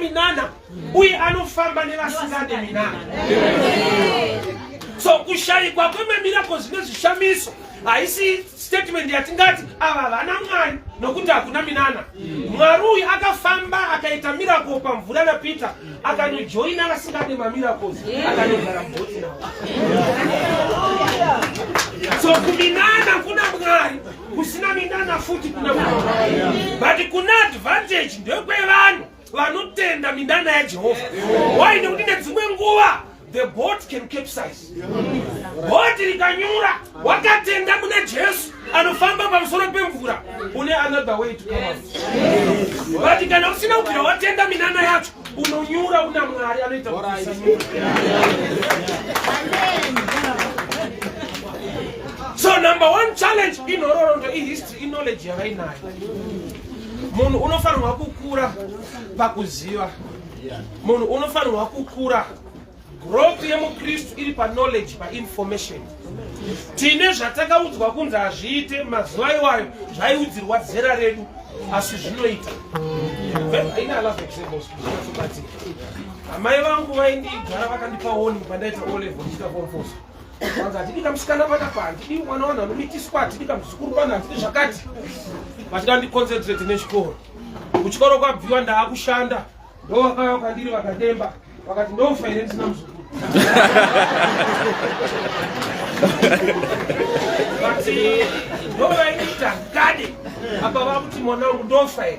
Minana uye anofamba nevasingade Minana. So kushayikwa kwemimiracles nezvishamiso haisi statement yatingati ava vana Mwari nokuti hakuna Minana. Mwari uyu akafamba akaita miracle pamvura naPeter akanojoina vasingade mamiracles akanogara mubhoti navo. So kuMinana kuna Mwari, kusina Minana futi kuna Mwari. But kuna advantage ndekwevanhu vanotenda Minana yaJehovha. Why nekuti nedzimwe nguva the boat can capsize. Boat rikanyura wakatenda muna Jesu anofamba pamusoro pemvura une another way to come out. But kana usina kuti watenda Minana yacho unonyura una Mwari anoita kuti. So number one challenge in Orondo in history in knowledge yavainayo. Munhu unofanirwa kukura pakuziva. Munhu unofanirwa kukura. Growth yemuKristu iri pa knowledge pa information. Tine zvatakaudzwa kunzi hazviite mazuva iwayo zvaiudzirwa zera redu asi zvinoita. Ina love examples. Amai vangu vaindigara vakandipa warning pandaita O level ndichita form 4. Vanzi hatidi kamusikana panapa, hatidi mwana wangu anomitiswa, hatidi kamuzukuru pana, hatidi zvakati. Vachida ndiconcentrate nechikoro. Kuchikoro kwabviwa ndaakushanda. Ndo vakauya vakandiri vakademba. Vakati ndofa ine ndisina muzukuru. Vati ndo vainiita gade. Apa vakuti mwana wangu ndofa ine.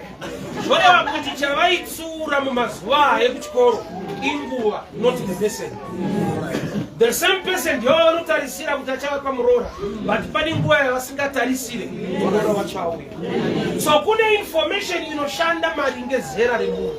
Zvoreva kuti chavaitsura mumazuva ekuchikoro inguva, not the person. The same person ndiyo vanotarisira kuti achava pamuroora, but pane nguva yavasingatarisire muroora wacho auya. So kune information inoshanda maringe zera remunhu.